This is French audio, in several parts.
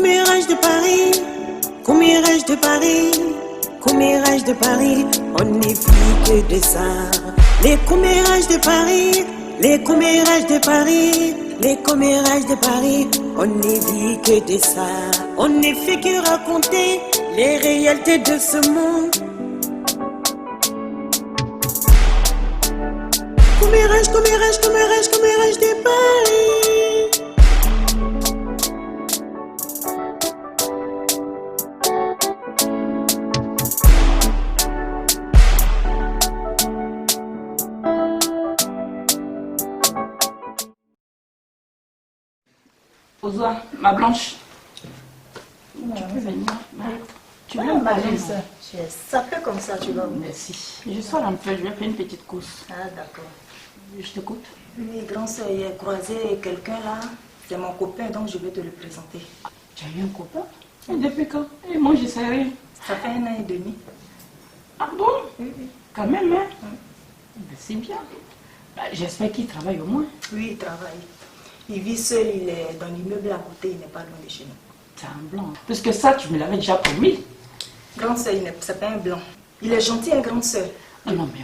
Commérage de Paris, commérage de Paris, commérage de Paris, on n'est plus que de ça. Les commérages de Paris, les commérages de Paris, les commérages de Paris, on n'est vu que de ça. On ne fait que raconter les réalités de ce monde. Commérage, commérage, commérage, commérage de Paris. Ozoa, ma blanche. Tu peux venir. Tu veux me parler ça? Tu es sapé comme ça, tu vas où? Merci. Je sors un peu, je vais faire une petite course. Ah, d'accord. Je t'écoute. Oui, grand soeur, il a croisé quelqu'un là. C'est mon copain, donc je vais te le présenter. Tu as eu un copain? Et depuis quand? Et moi, je sais rien. Ça fait 1 an et demi. Ah bon? Oui, oui. Quand même, hein? Oui. Ben, c'est bien. Ben, j'espère qu'il travaille au moins. Oui, il travaille. Il vit seul, il est dans l'immeuble à côté, il n'est pas loin de chez nous. C'est un blanc. Parce que ça, tu me l'avais déjà promis. Grande soeur, c'est pas un blanc. Il est gentil, un grande soeur. Ah non, mais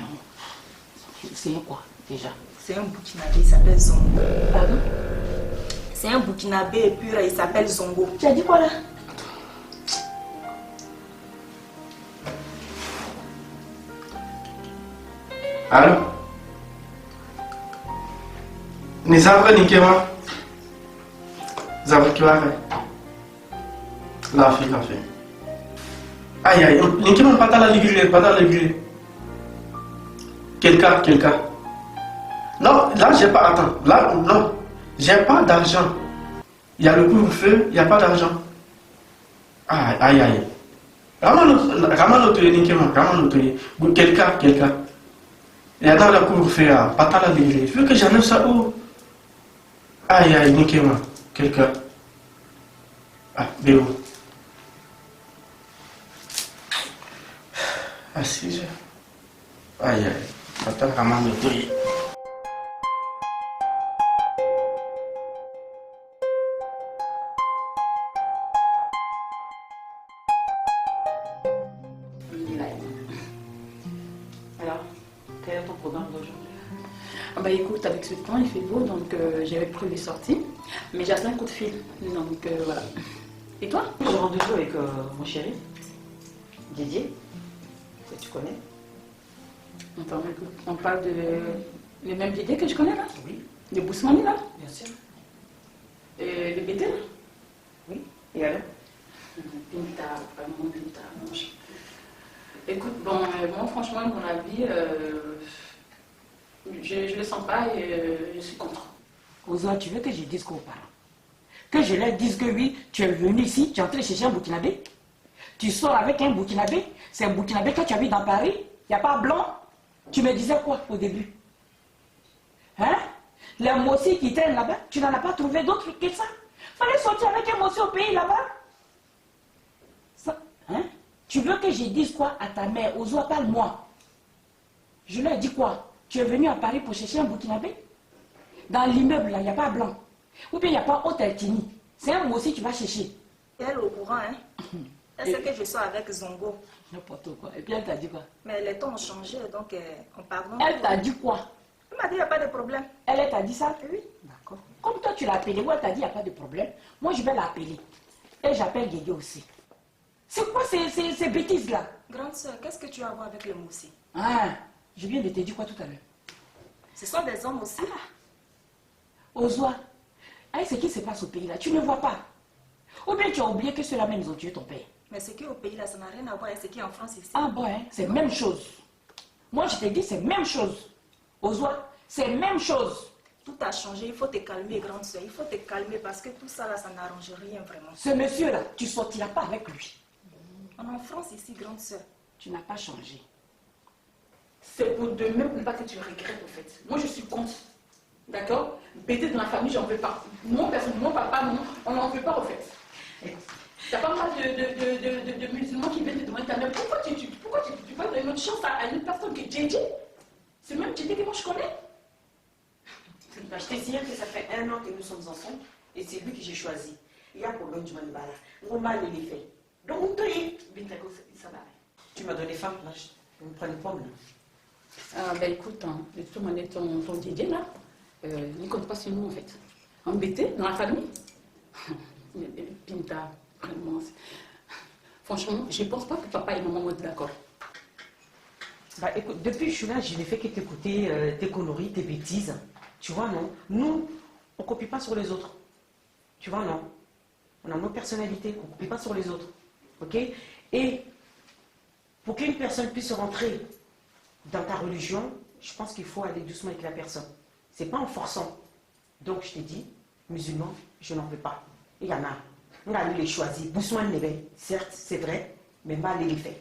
c'est quoi, déjà? C'est un Burkinabé, il s'appelle Zongo. Pardon? C'est un Burkinabé pur, il s'appelle Zongo. Tu as dit quoi là? Allô? Ni zabra ni kema? Zabra kiwa kai? Lafi. Aïe, ni kema pas la ligure. Quelqu'un. Non, là j'ai pas, attends, là non, j'ai pas d'argent. Il y a le couvre-feu, il n'y a pas d'argent. Aïe. Ramano to ni kema, quelqu'un. Il y a dans le couvre-feu, pas la ligure. Il faut que j'enlève ça où? Aïe, niquez-moi, quelqu'un. Ah, Béo. Ah, si, je. Aïe, attends, comment me touiller. Alors, quel est ton programme d'aujourd'hui? Ah bah écoute, avec ce temps, il fait beau, donc j'avais prévu sortir, mais j'ai un coup de fil, donc voilà. Et toi? J'ai rendez-vous avec mon chéri, Didier, que tu connais. On parle de les mêmes idées que je connais là? Oui. De Bousmani là? Bien sûr. Et de Bété là? Oui. Et alors? Pinta, vraiment Pinta. Écoute, bon, moi franchement, mon avis, je le sens pas et je suis contre. Ozoa, tu veux que je dise quoi aux parents? Que je leur dise que oui, tu es venu ici, tu es entré chercher un Burkinabé? Tu sors avec un Burkinabé? C'est un Burkinabé que tu as vu dans Paris? Il n'y a pas blanc? Tu me disais quoi au début? Hein? Les Mossi qui traînent là-bas, tu n'en as pas trouvé d'autres que ça? Fallait sortir avec un Mossi au pays là-bas? Ça, hein? Tu veux que je dise quoi à ta mère? Ozoa, parle-moi. Je leur dis quoi? Tu es venu à Paris pour chercher un Burkinabé? Dans l'immeuble, là, il n'y a pas blanc. Ou bien il n'y a pas Hôtel-Tini. C'est un Mossi que tu vas chercher. Elle est au courant, hein? Elle sait que je sors avec Zongo. N'importe quoi. Et puis elle t'a dit quoi? Mais les temps ont changé, donc on pardonne. Elle t'a dit quoi? Elle m'a dit, il n'y a pas de problème. Elle t'a dit ça? Oui. D'accord. Comme toi tu l'as appelée, moi elle t'a dit il n'y a pas de problème. Moi je vais l'appeler. Et j'appelle Guégué aussi. C'est quoi ces bêtises-là? Grande soeur, qu'est-ce que tu as à voir avec le Moussi? Ah, je viens de te dire quoi tout à l'heure? Ce sont des hommes aussi. Ozoa, avec ce qui se passe au pays là, tu ne vois pas. Ou bien tu as oublié que ceux-là même ils ont tué ton père. Mais ce qui est au pays là, ça n'a rien à voir avec ce qui est en France ici. Ah bon, hein? C'est même chose. Moi je te dis c'est même chose. Ozoa, c'est même chose. Tout a changé, il faut te calmer, grande soeur. Il faut te calmer parce que tout ça là, ça n'arrange rien vraiment. Ce monsieur-là, tu sortiras pas avec lui. On est en France ici, grande soeur. Tu n'as pas changé. C'est pour demain pour pas que tu regrettes en fait. Moi je suis contre. D'accord? Bété dans la famille, j'en veux pas. Moi, personnellement, mon papa, non, on n'en veut pas en fait. T'as pas mal de musulmans qui viennent te demander ta mère. Pourquoi tu vas donner une autre chance à une personne qui est Djedje? C'est même Djedje que moi je connais. Je te signale que ça fait 1 an que nous sommes ensemble et c'est lui que j'ai choisi. Il y a problème du manibala. On m'a les fait. Donc, on te dit. Ça va. Tu m'as donné faim, là. Je me prends une pomme, là. Ah, ben écoute, hein, de toute manière, ton Didier là, il ne compte pas sur nous en fait. Embêté dans la famille. Pinta, vraiment. Franchement, je ne pense pas que papa et maman vont être d'accord. Bah écoute, depuis que je suis là, je n'ai fait que t'écouter tes conneries, tes bêtises. Tu vois, non? Nous, on ne copie pas sur les autres. Tu vois, non? On a nos personnalités, on ne copie pas sur les autres. Ok? Et pour qu'une personne puisse rentrer dans ta religion, je pense qu'il faut aller doucement avec la personne. C'est pas en forçant. Donc je t'ai dit, musulman, je n'en veux pas. Il y en a. On va aller les choisir. Boussoin Nebe, certes, c'est vrai, mais mal les faire.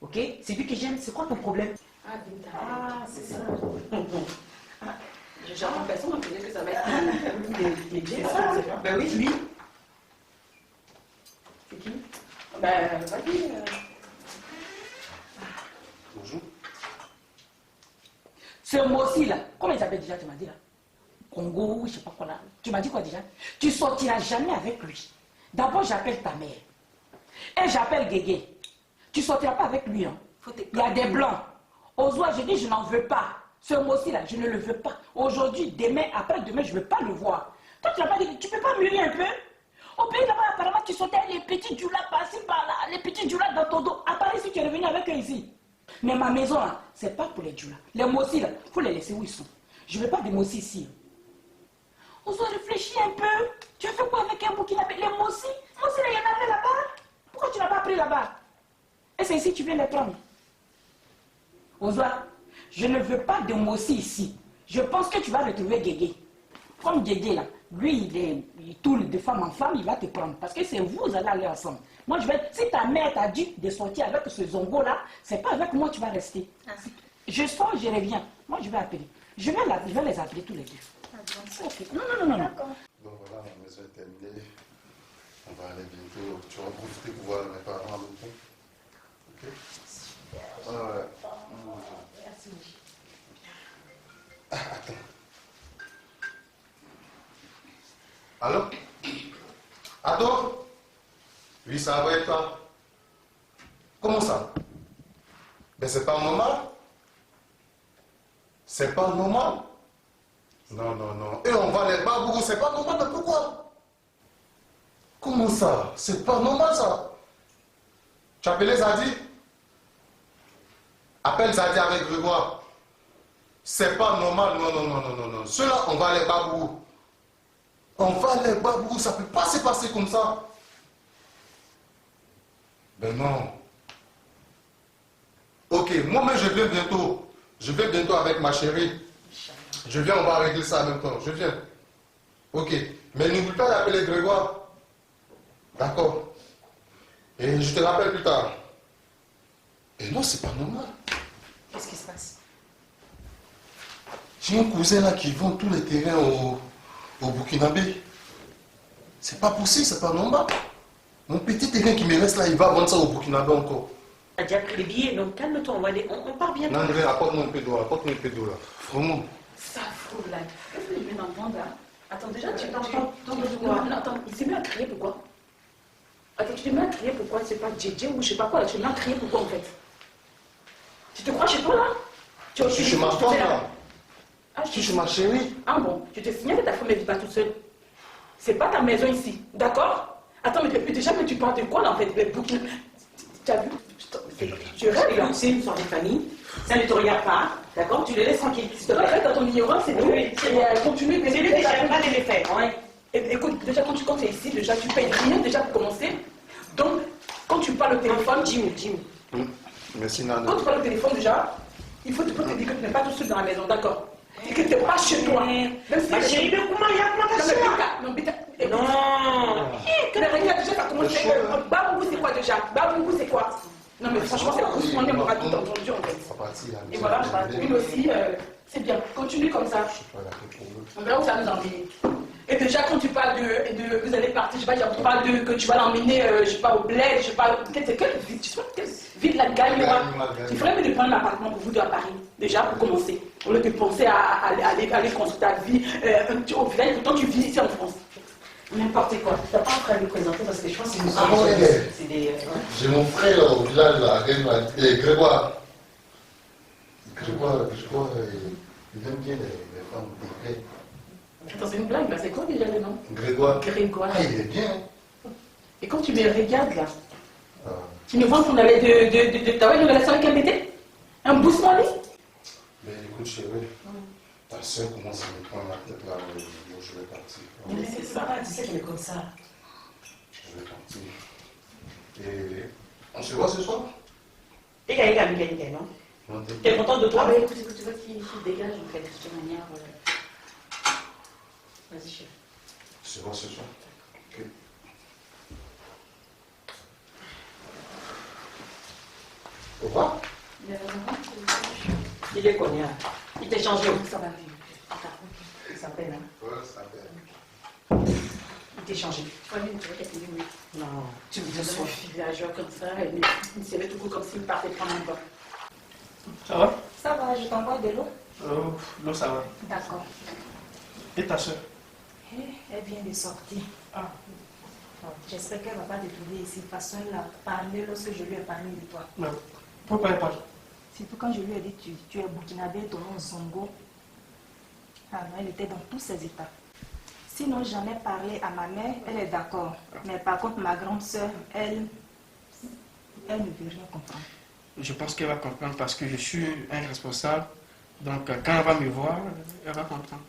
Ok? C'est lui que j'aime, c'est quoi ton problème? Ah, Binta. Ah, c'est ça. J'attends personne, on peut dire que ça va être bien. Ben oui, lui. C'est qui? Ben, vas-y. Bonjour. Ce mot-ci là, comment il s'appelle déjà, tu m'as dit là? Congo, je sais pas quoi là. Tu m'as dit quoi déjà? Tu sortiras jamais avec lui. D'abord, j'appelle ta mère. Et j'appelle Guégué. Tu sortiras pas avec lui. Hein. Il y a des blancs. Ozoa, je dis, je n'en veux pas. Ce mot-ci là, je ne le veux pas. Aujourd'hui, demain, après-demain, je ne veux pas le voir. Toi, tu n'as pas dit, tu peux pas mûrir un peu? Au pays là-bas, apparemment, tu sortais les petits djoulas par-ci, par-là, les petits djoulas dans ton dos. À Paris, si tu es revenu avec eux ici. Mais ma maison, là, c'est pas pour les djoulas. Les mossis, là, il faut les laisser où ils sont. Je ne veux pas des mossis ici. On doit réfléchir un peu. Tu as fait quoi avec un Burkinabé? Les mossis, là, il y en avait là-bas. Pourquoi tu n'as pas pris là-bas? Et c'est ici que tu viens les prendre. Ozoa, je ne veux pas de mossis ici. Je pense que tu vas retrouver Guégué. Comme Guégué, là, lui, il tourne de femme en femme, il va te prendre. Parce que c'est vous allez aller ensemble. Moi, je vais. Si ta mère t'a dit de sortir avec ce zongo-là, c'est pas avec moi que tu vas rester. Ah. Je sors, je reviens. Moi, je vais appeler. Je vais les appeler tous les deux. Ah, bon, okay. Non. Donc voilà, la maison est terminée. On va aller bientôt. Tu vas profiter pour voir mes parents à l'automne. Ok? Super. Ouais. Merci. Attends. Allô? Attends? Oui, ça va être toi. Comment ça? Ben c'est pas normal. C'est pas normal. Non. Et on va les babous, c'est pas normal, mais pourquoi? Comment ça? C'est pas normal ça. Tu as appelé Zadi? Appelle Zadi avec Grégoire. C'est pas normal, non. Ceux-là, on va les babous. On va les babous, ça peut pas se passer comme ça. Ben non. Ok, moi-même je viens bientôt. Je viens bientôt avec ma chérie. Je viens, on va régler ça en même temps. Je viens. Ok. Mais n'oublie pas d'appeler Grégoire. D'accord. Et je te rappelle plus tard. Et non, c'est pas normal. Qu'est-ce qui se passe? J'ai un cousin là qui vend tous les terrains au Burkinabé. C'est pas possible, c'est pas normal. Mon petit terrain qui me reste là, il va vendre ça au Burkinabé encore. Tu as déjà pris les billets, donc calme-toi, on part bientôt. Non, André, apporte-moi un peu d'eau, là. Vraiment. Ça fout là. Qu'est-ce que je viens d'entendre là? Attends, déjà, tu t'entends quoi? Non, attends, il s'est mis à crier pourquoi? Attends, tu t'es mis à crier pourquoi? C'est pas JJ ou je sais pas quoi là, tu t'es mis à crier pourquoi en fait? Tu te crois chez toi là? Je suis chez ma femme là. Ah, Je suis chez ma chérie. Ah bon, je te signale que ta femme ne vit pas toute seule. C'est pas ta maison ici, d'accord? Attends, mais déjà que tu parles de quoi là en fait? Tu as vu? Je rêve. C'est une sorte de famille, ça ne te regarde pas, d'accord? Tu les laisses tranquilles. Tu te rêves dans ton ignorance, c'est tout. Et continue. C'est lui que j'aime pas de les faire, ouais. Écoute, déjà quand tu es ici, déjà tu payes rien déjà pour commencer. Donc, quand tu parles au téléphone, dis-moi. Merci Nana. Quand tu parles au téléphone déjà, il faut te dire que tu n'es pas tout seul dans la maison, d'accord? Et que tu n'es pas chez toi. Ma chérie, mais comment il y a plantation? Non. Mais regarde, déjà, ça commence. Babou, c'est quoi déjà? Babou, c'est quoi? Non, mais franchement, c'est Ousmane, on aura tout entendu en fait. Et voilà, lui aussi, c'est bien. Continue comme ça. On verra où ça nous emmène. Et déjà, quand tu parles de vous allez partir, je sais pas, tu parles de que tu vas l'emmener, je sais pas, au bled, je sais pas, c'est quelle ville, tu sais pas, quelle ville la gagne, il faudrait me prendre l'appartement pour vous deux à Paris, déjà, pour commencer. Au lieu de penser à aller construire ta vie au village, pourtant tu vis ici en France. N'importe quoi. Tu n'as pas encore à lui présenter parce que je pense que c'est une Ah ouais. C'est des... J'ai mon frère au village là, Grégoire. Grégoire, il aime bien les femmes. Attends, c'est une blague là, c'est quoi déjà le nom? Grégoire. Grégoire. Ah, il est bien. Et quand tu me regardes là, Ah. tu me vois qu'on avait une relation avec un bébé? Un boussement lui? Mais écoute chérie, ta soeur commence à me prendre la tête là, je vais partir. Mais c'est ça, tu sais qu'elle est comme ça. Je vais partir. Et on se voit ce soir? Et non? Non, Tu es content de toi? Ah bah écoute, tu vois qu'il dégage en fait, de toute manière. Vas-y chef. On se voit ce soir. Ok. Au revoir. Il est connu. Il t'est changé. Ça va vite. Il s'appelle, hein? Ouais, ça fait. Il t'est changé. Tu vois, tu vois qu'elle est venue. Non, tu me Je dis suis soif. villageois comme ça, il se met tout court comme s'il partait prendre un bain. Ça va? Ça va, je t'envoie de l'eau. Oh, non, ça va. D'accord. Et ta soeur? Elle vient de sortir. Ah. Bon, j'espère qu'elle ne va pas te trouver ici. De toute façon, elle a parlé lorsque je lui ai parlé de toi. Non. Pourquoi elle parle? Surtout quand je lui ai dit tu es burkinabé, ton nom Zongo. Ah non, elle était dans tous ses états. Sinon, j'en ai parlé à ma mère, elle est d'accord. Mais par contre, ma grande soeur, elle ne veut rien comprendre. Je pense qu'elle va comprendre parce que je suis un responsable. Donc, quand elle va me voir, elle va comprendre.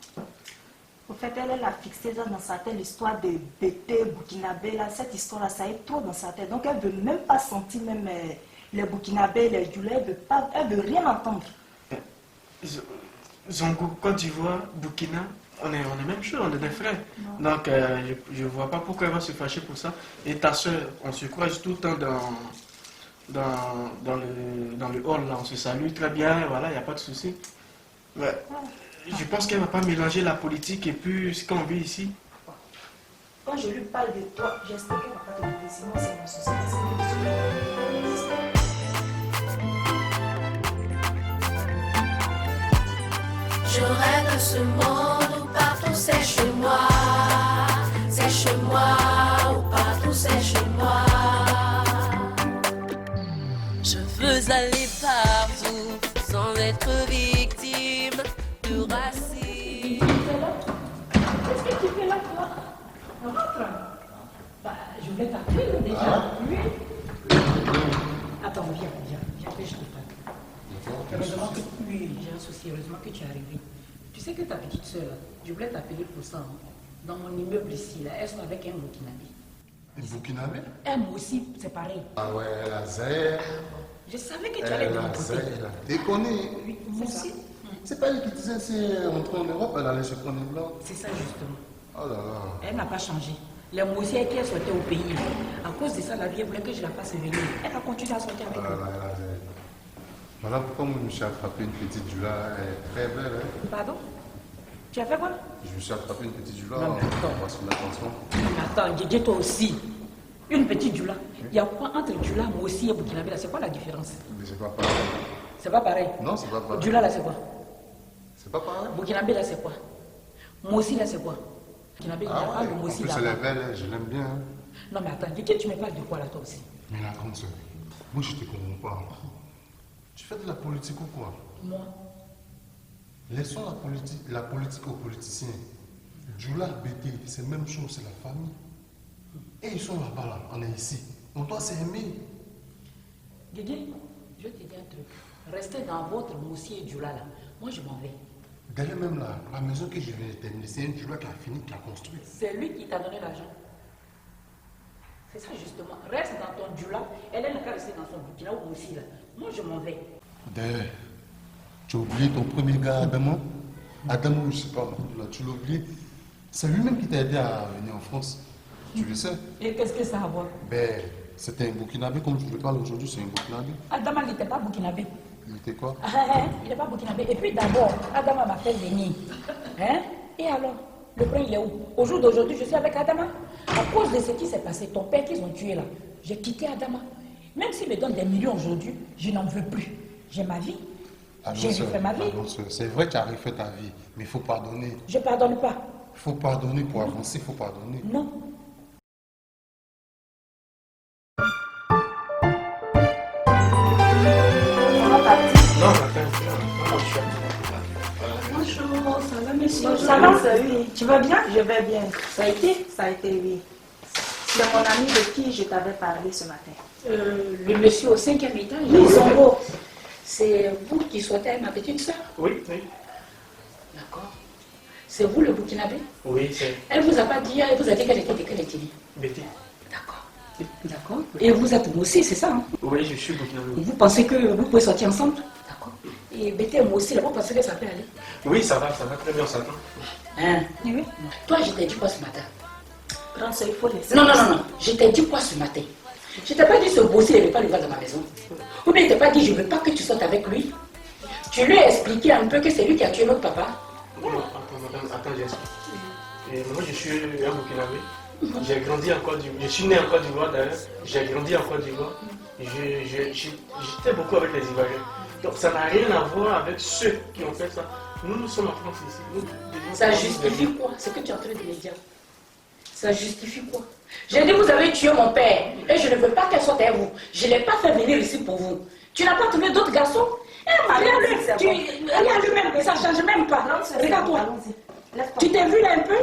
Au fait, elle a fixé dans sa tête l'histoire de Bété, Burkinabé. Là, cette histoire-là, ça est trop dans sa tête. Donc, elle ne veut même pas sentir même les Burkinabés, les Djoulais. Elle ne veut rien entendre. Zongo, Côte d'Ivoire, Burkina, on est même chose, on est des frères. Non. Donc, je ne vois pas pourquoi elle va se fâcher pour ça. Et ta soeur, on se croise tout le temps dans le hall, là, on se salue très bien, voilà, il n'y a pas de souci. Ouais. Je pense qu'elle ne va pas mélanger la politique et puis ce qu'on vit ici. Quand je lui parle de toi, j'espère qu'elle ne va pas te trouver. Sinon, c'est mon souci. C'est mon souci. Je rêve de ce monde où partout c'est chez moi. C'est chez moi, où partout c'est chez moi. Je veux aller partout sans être victime de racisme. Qu'est-ce que tu fais là, toi? Rentre. Bah, je voulais t'appeler déjà. Ah. Oui. Attends, viens, que je te parle. Heureusement que, oui, j'ai un souci, heureusement que tu es arrivé. Tu sais que ta petite soeur, je voulais t'appeler pour ça. Hein. Dans mon immeuble ici, là, elle sont avec un Burkinabé. Les Burkinabés? Elle, moi aussi, c'est pareil. Ah ouais, la Zère. Je savais que tu allais de mon côté. Déconné. Oui, Moi c'est ça. aussi. C'est pas elle qui disait c'est entrer en Europe, elle allait se prendre les blancs. C'est ça, justement. Oh là là. Elle n'a pas changé. Les moussières qui sortaient au pays, à cause de ça, la vie voulait que je la fasse venir. Elle a continué à sortir avec Oh là eux. là, la Zère. Voilà pourquoi moi je me suis attrapé une petite Jula, elle est très belle. Hein. Pardon? Tu as fait quoi? Je me suis attrapé une petite Jula, Non, mais attends. on va se mettre ensemble. Mais attends, Didier, toi aussi. Une petite Djoula. Il y a quoi entre Djoula, moi aussi et Burkinabé là? C'est quoi la différence? Mais c'est pas pareil. C'est pas pareil. Non, c'est pas pareil. Djoula là, c'est quoi? C'est pas pareil. Burkinabé là, c'est quoi? Moi aussi là, c'est quoi? Burkinabé, il y a Ah pas ouais, de moi en aussi plus là. elle est belle, je l'aime bien. Hein. Non, mais attends, Didier, tu me parles de quoi là, toi aussi? Mais la grande soeur, moi je te comprends pas. Tu fais de la politique ou quoi? Moi? Laissons la politique aux politiciens. Djoula, Bété, c'est la même chose, c'est la famille. Et ils sont là-bas, là, on est ici. On doit s'aimer. Didier, je vais te dire un truc. Restez dans votre moussi et Djoula là. Moi, je m'en vais. D'ailleurs, même là, la maison que je viens de terminer, c'est une Djoula qui a fini, qui a construit. C'est lui qui t'a donné l'argent. C'est ça justement. Reste dans ton Djoula. Elle n'a qu'à rester dans son Burkina ou aussi là. Moi, je m'en vais. D'ailleurs, tu as oublié ton premier gars, Adamo? Adamo, je sais pas, là, tu l'as oublié. C'est lui-même qui t'a aidé à venir en France. Tu le sais? Et qu'est-ce que ça a à voir? Ben, c'était un Burkinabé, comme je te parle aujourd'hui, c'est un Burkinabé. Adama n'était pas burkinabé. Il était quoi? Il n'est pas burkinabé. Et puis d'abord, Adama m'a fait venir. Hein? Et alors, le prince il est où? Au jour d'aujourd'hui, je suis avec Adama. À cause de ce qui s'est passé, ton père qu'ils ont tué là, j'ai quitté Adama. Même s'il me donne des millions aujourd'hui, je n'en veux plus. J'ai ma vie. J'ai refait ma vie. C'est vrai que tu as refait ta vie, mais il faut pardonner. Je ne pardonne pas. Faut pardonner pour avancer, faut pardonner. Non. On va partir. Non, attends. Bonjour, ça va, monsieur? Ça va, oui. Tu vas bien? Je vais bien. Ça a été? Ça a été, oui. C'est mon ami de qui je t'avais parlé ce matin. Le monsieur au 5e étage, Oui. Zongo. C'est vous qui souhaitez ma petite soeur? Oui. D'accord. C'est vous le Burkinabé? Oui, c'est Elle vous a pas dit, elle vous a dit qu'elle était de quelle ethnie? Betty. D'accord. D'accord. Et vous êtes aussi, c'est ça, hein? Oui, je suis burkinabé. Vous pensez que vous pouvez sortir ensemble? D'accord. Et Bété, moi aussi, là, vous pensez que ça peut aller? Oui, ça va très bien, on s'attend. Hein? Oui. Toi, je t'ai dit quoi ce matin? Grande soeur, il faut laisser. Non. Je t'ai dit quoi ce matin? Je t'ai pas dit ce bossé, il ne veut pas le voir dans ma maison. Ou bien il t'a pas dit, je ne veux pas que tu sortes avec lui. Tu lui as expliqué un peu que c'est lui qui a tué notre papa. Non, attends, j'explique. Et moi, je suis un burkinabé. J'ai grandi en Côte d'Ivoire. Je suis né en Côte d'Ivoire d'ailleurs. J'ai grandi en Côte d'Ivoire. J'étais beaucoup avec les Ivoiriens. Donc ça n'a rien à voir avec ceux qui ont fait ça. Nous sommes en France ici. Nous devons Ça justifie quoi? C'est que tu es en train de me dire. Ça justifie quoi? J'ai dit, vous avez tué mon père et je ne veux pas qu'elle soit avec vous. Je ne l'ai pas fait venir ici pour vous. Tu n'as pas trouvé d'autres garçons? Regarde-le même, ça ne change même pas. Regarde-toi. Tu t'es vu là un peu?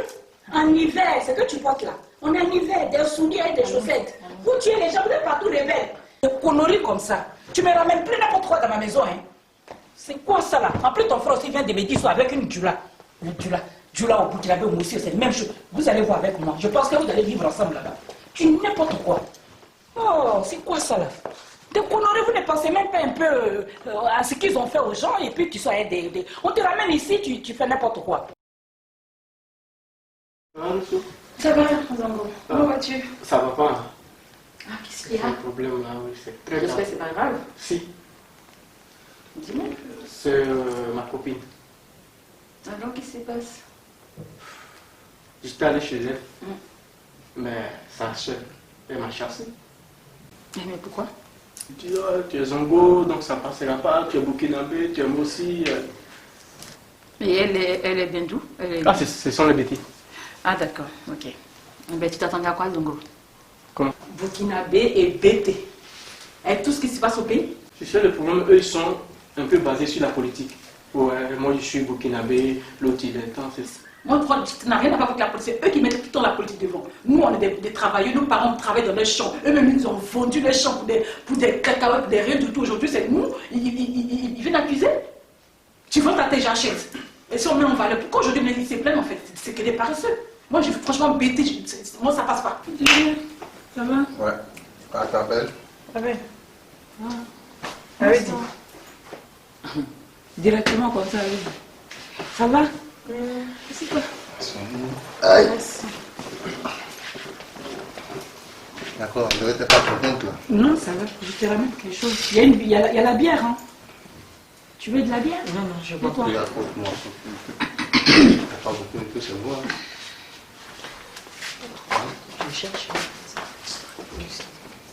En hiver, c'est que tu portes là. On est en hiver, des souliers et des chaussettes. Vous tuez les gens, vous êtes partout les belles. Des conneries comme ça. Tu me ramènes plus n'importe quoi dans ma maison. Hein. C'est quoi ça là? En plus, ton frère aussi vient de me dire ça avec une Djula. Une Djula au Burkinabé ou aussi, c'est la même chose. Vous allez voir avec moi. Je pense que vous allez vivre ensemble là-bas. Tu n'importe quoi. Oh, c'est quoi ça là? Des conneries, vous ne pensez même pas un peu à ce qu'ils ont fait aux gens et puis tu sois aidé. On te ramène ici, tu fais n'importe quoi. Ça va, Zongo? Comment vas-tu? Ça va pas. Ah, qu'est-ce C'est qu'il y a? un problème là, oui, c'est très J'espère grave. que c'est pas grave. Si, Dis-moi. c'est ma copine. Alors, qu'est-ce qui se passe? J'étais allé chez elle, mais sa soeur, elle m'a chassé. Mais pourquoi? Tu dis, ah, tu es Zongo, donc ça ne passera pas, tu es burkinabé, tu es moi aussi. Et elle est bien d'où? Ah, ce sont les bêtises. Ah, d'accord, ok. Ben, tu t'attendais à quoi, Zongo? Comment? Burkinabé et Bété. Avec tout ce qui se passe au pays. Tu sais, le problème, eux, ils sont un peu basés sur la politique. Ouais, moi je suis burkinabé, l'autre il est temps, c'est ça. Moi, ça n'a rien à voir avec la politique. C'est eux qui mettent tout le temps la politique devant. Nous, on est des travailleurs, nos parents travaillent dans les champs. Eux-mêmes, ils nous ont vendu les champs pour des cacahuètes, des rien du tout. Aujourd'hui, c'est nous. Ils viennent accuser. Tu vends ta jachette. Et si on met en valeur, pourquoi aujourd'hui, ils se plaignent en fait? C'est que des paresseux. Moi, franchement, Bété, moi, ça passe pas. Ça va? Ouais. Ah, ta belle. Ça va. Ah oui. Directement comme ça, oui. Ça va? C'est quoi? Aïe. D'accord, je n'étais pas contente là. Non, ça va. Je te ramène quelque chose. Il y a la bière, hein? Tu veux de la bière? Non, je bois pas. Regarde, moi, il n'y a pas beaucoup de peu, c'est moi. Je cherche.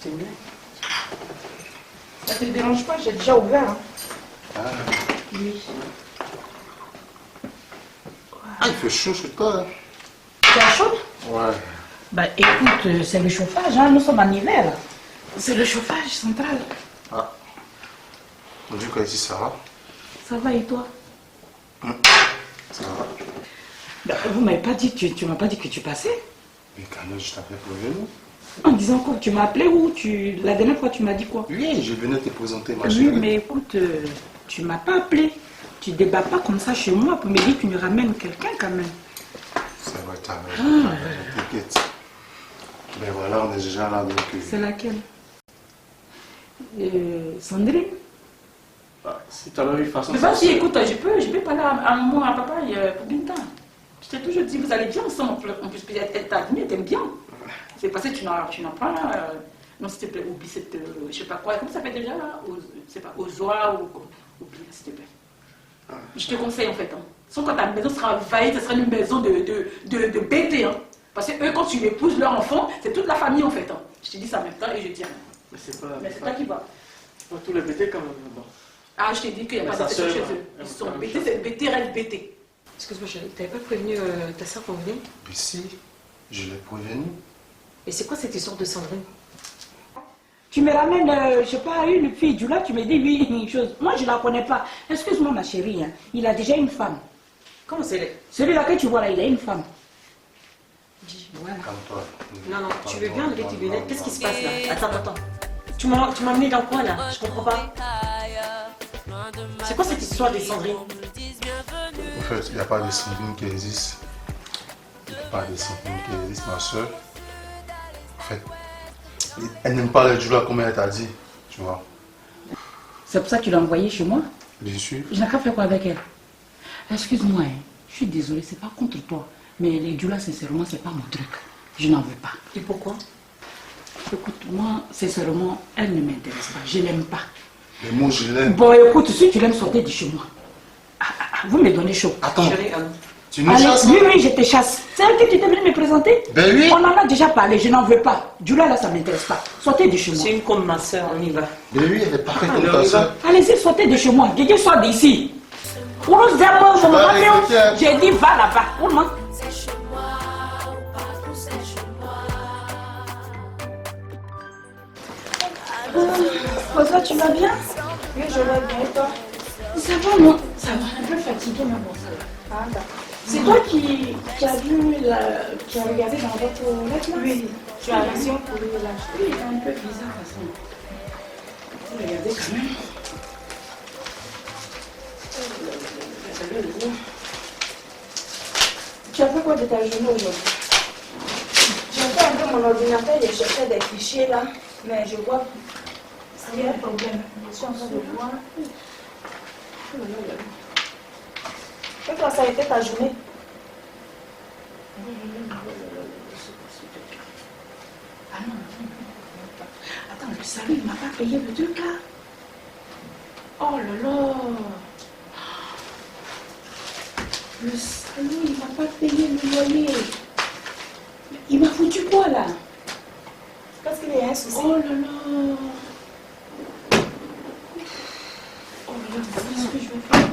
C'est bien. Ça te dérange pas, j'ai déjà ouvert. Hein. Ah, Oui. il fait chaud chez toi. Hein. Tu as chaud? Ouais. Bah écoute, c'est le chauffage, hein? Nous sommes en hiver là. C'est le chauffage central. Ah. On dit qu'ici ça va. Ça va et toi? Ça va. Bah, vous m'avez pas dit, tu m'as pas dit que tu passais? Mais quand même, je t'appelais pour venir. En disant quoi? Tu m'as appelé ou la dernière fois tu m'as dit quoi? Oui, je venais te présenter ma Oui, chérie. mais écoute, tu m'as pas appelé. Tu débats pas comme ça chez moi pour me dire que tu me ramènes quelqu'un quand même. C'est vrai, t'as raison. T'inquiète. Ben voilà, on est déjà là donc. C'est laquelle? Sandrine? Ah, si tu as eu façon. Mais vas-y, écoute, je peux parler à maman, à papa pour Binta. Je t'ai toujours dit, vous allez bien ensemble. En plus, elle t'a admis, elle t'aime bien. C'est passé, tu n'as pas. Non, s'il te plaît, oublie cette. Je sais pas quoi. Comment ça s'appelle déjà là? C'est pas Ozoa ou. Oublie, s'il te plaît. Je te conseille en fait. Hein. Sans quand ta maison sera envahie, ce sera une maison de bêtés. Hein. Parce que eux, quand tu épouses leur enfant, c'est toute la famille en fait. Hein. Je te dis ça en même temps et je dis rien. Mais c'est pas. Mais c'est toi qui vas. Pas tous les bêtés quand même. Bon. Ah, je t'ai dit qu'il n'y a Mais pas ça d'exception se chez eux. Ils sont bêtés, c'est bêtés, reste bêtés. Excuse-moi chérie, t'avais pas prévenu ta soeur qu'on venait? Mais si, je l'ai prévenu. Et c'est quoi cette histoire de Sandrine? Tu me ramènes, je sais pas, une fille du là, tu me dis oui, une chose. Moi, je la connais pas. Excuse-moi, ma chérie, hein. Il a déjà une femme. Comment c'est? Celui-là que tu vois là, il a une femme. Voilà. Calme-toi. Non, non, tu veux bien enlever tes lunettes? Qu'est-ce qui se passe là? Attends. Tu m'as emmené dans quoi là? Je comprends pas. C'est quoi cette histoire des Sandrine? En fait, il n'y a pas de Sandrine qui existe. Il n'y a pas de Sandrine qui existe, ma soeur. En fait, elle n'aime pas les Djoula comme elle t'a dit, tu vois. C'est pour ça que tu l'as envoyée chez moi? Bien sûr. Je n'ai qu'à faire quoi avec elle? Excuse-moi, hein. Je suis désolée, c'est pas contre toi. Mais les Djoula, sincèrement, c'est pas mon truc. Je n'en veux pas. Et pourquoi? Écoute, moi, sincèrement, elle ne m'intéresse pas. Je l'aime pas. Mais moi, je l'aime. Bon, écoute, si tu l'aimes, sortez de chez moi. Vous me donnez chaud. Attends, Chérie, tu nous Allez, chasses? oui, je te chasse. C'est elle que tu t'es venu me présenter? Ben oui. On en a déjà parlé, je n'en veux pas. Djoula, là, ça ne m'intéresse pas. Sortez de chez moi. c'est une comme ma soeur, on y va. Ben oui, elle est parfaite comme Alors, ta on y va. soeur. Allez-y, sortez de chez moi. Guégué, sort d'ici. J'ai dit, va là-bas. C'est chez moi ou partout, c'est chez moi. Rosa, tu vas bien? Oui, je vais bien. Et toi? Ça va, moi. Ça va, un peu fatigué, mais bon, ça va. Ah, d'accord. C'est toi qui as vu, qui as regardé dans votre lettre là? Oui, tu as raison pour lui là. Oui, il est un peu bizarre, de toute façon. Regardez quand même. Tu as fait quoi de ta journée aujourd'hui? J'ai fait un peu mon ordinateur et j'ai fait des fichiers là, mais je vois qu'il y a un problème. Je suis en train de voir. Et toi, ça a été ta journée? Ah non, attends, le salaud, il ne m'a pas payé le truc là. Oh là là. Le salaud, il ne m'a pas payé le loyer. Il m'a foutu quoi là? Parce qu'il y a un souci. Oh là là. Oh là là, qu'est-ce que je vais faire?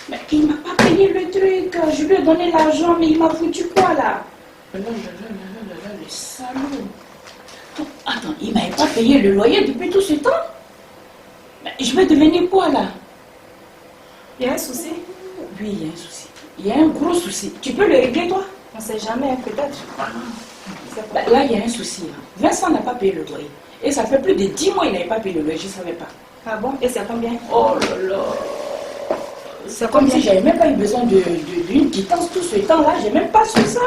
Mais il ne m'a pas payé le truc. Je lui ai donné l'argent, mais il m'a foutu quoi là? Là, le salaud. Attends, il ne m'avait pas payé le loyer depuis tout ce temps? Mais je vais devenir quoi là? Il y a un souci? Oui, il y a un souci. Il y a un gros souci. Tu peux le régler toi? On ne sait jamais, peut-être. Bah, là, il y a un souci. Hein. Vincent n'a pas payé le loyer. Et ça fait plus de 10 mois qu'il n'avait pas payé le loyer, je ne savais pas. Ah bon? Et c'est combien? Oh là là. C'est comme si j'avais même pas eu besoin d'une quittance tout ce temps-là. J'ai même pas su ça.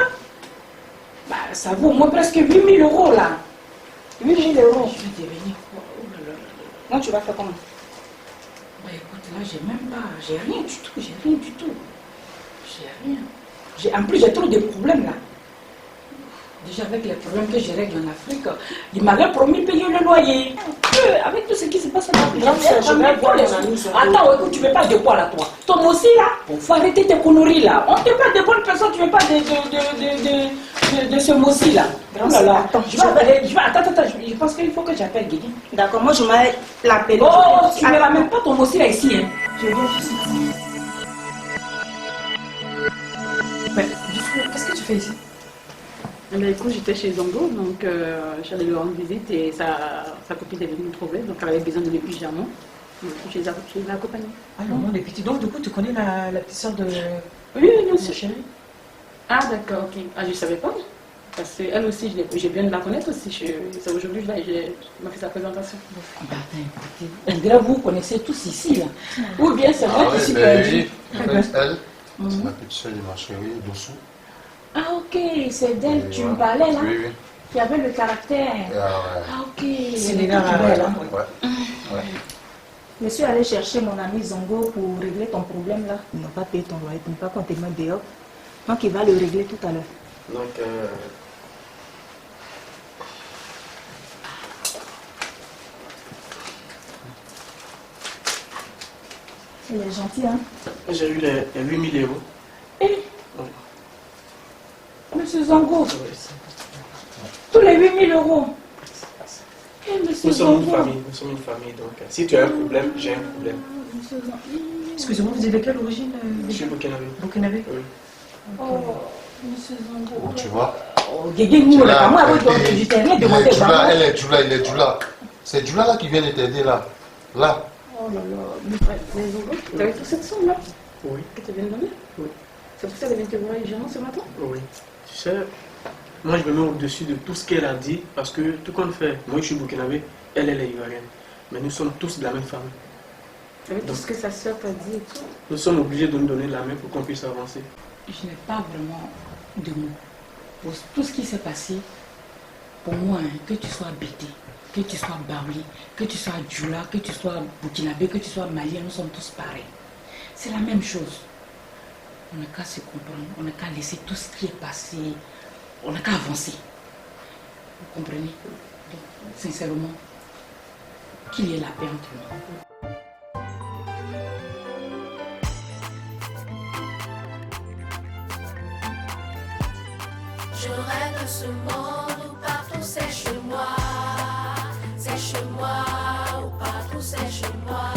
Bah, ça vaut au moins presque 8 000 € là. 8 000 euros. Je vais devenir quoi? Oh là là. Non, tu vas faire comment? Bah écoute, là, j'ai même pas. J'ai rien du tout. J'ai rien du tout. J'ai rien. En plus, j'ai trop de problèmes là. Déjà avec les problèmes que je règle en Afrique, il m'avait promis de payer le loyer. Avec tout ce qui se passe en Afrique, je vais voir mon ami. Attends, écoute, tu ne veux pas de quoi là, toi? Toi aussi là, il faut arrêter tes conneries là. On te parle de bonnes personnes, tu ne veux pas de ce mot-ci là. Oh là là. Attends, Attends, je pense qu'il faut que j'appelle Guigui. D'accord, moi je vais l'appeler. Oh, tu ne ramènes pas ton mot-ci là ici. Hein. Je viens tout de suite. Ouais, du coup, qu'est-ce que tu fais ici? Eh bien, écoute, j'étais chez Zongo, donc j'allais lui rendre visite et sa copine est venue me trouver, donc elle avait besoin de mes pyjamas. Donc je les ai accompagnés. Ah non, les petits. Donc, du coup, tu connais la petite soeur de Oui, bien ma sûr. chérie? Ah, d'accord, ok. Ah, je ne savais pas. Parce qu'elle aussi, j'ai bien de la connaître aussi. C'est aujourd'hui, elle m'a fait sa présentation. Bah, écoutez, on dirait que vous connaissez tous ici là. Ou bien c'est moi qui suis perdue. En fait, elle, c'est la petite soeur de ma chérie, Dossou. Ah ok, c'est d'elle que tu me parlais là, Oui, oui. qui avait le caractère. Ah ouais. Ah ok, C'est elle Léna, était toute belle, hein. Ouais. Je suis allée chercher mon ami Zongo pour régler ton problème là. Ils n'ont pas payé ton loyer, ils n'ont pas compté mettre dehors. Donc il va le régler tout à l'heure. Donc, Il est gentil, hein? j'ai eu les 8 000 €. Eh, Monsieur Zango, tous les 8 000 €. Nous sommes une famille, donc si tu as un problème, j'ai un problème. Excusez-moi, vous êtes de quelle origine Je suis burkinabé. Burkinabé? Oui. Oh, monsieur Zongo. Tu vois? Oh, Guégué, nous, on n'a pas moi, je t'ai rien demandé. Elle est Djoula, il est Djoula. C'est Djoula là qui vient de t'aider là. Là. Oh là là, mais Zongo, tu avais toute cette somme là Oui. que tu viens de donner? Oui. C'est pour ça qu'elle vient te voir les gérants ce matin? Oui. Tu sais, moi je me mets au-dessus de tout ce qu'elle a dit parce que tout compte fait, moi je suis burkinabé, elle est ivoirienne. Mais nous sommes tous de la même famille. Avec tout ce que sa soeur t'a dit et tout. Nous sommes obligés de nous donner la main pour qu'on puisse avancer. Je n'ai pas vraiment de mots. Pour tout ce qui s'est passé, pour moi, hein, que tu sois Bété, que tu sois Baouli, que tu sois Djoula, que tu sois burkinabé, que tu sois malien, nous sommes tous pareils. C'est la même chose. On n'a qu'à se comprendre, on n'a qu'à laisser tout ce qui est passé, on n'a qu'à avancer. Vous comprenez? Donc, sincèrement, qu'il y ait la paix entre nous. Je rêve de ce monde où partout c'est chez moi. C'est chez moi, où partout c'est chez moi.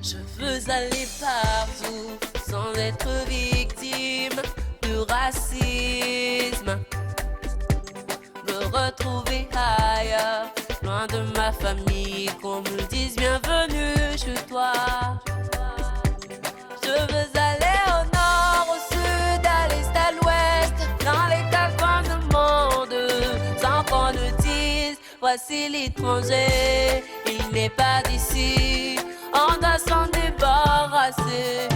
Je veux aller partout sans être victime du racisme. Me retrouver ailleurs, loin de ma famille, qu'on me dise bienvenue chez toi. Je veux aller au nord, au sud, à l'est, à l'ouest, dans les quatre coins du monde, sans qu'on nous dise, voici l'étranger, il n'est pas d'ici, on doit s'en débarrasser.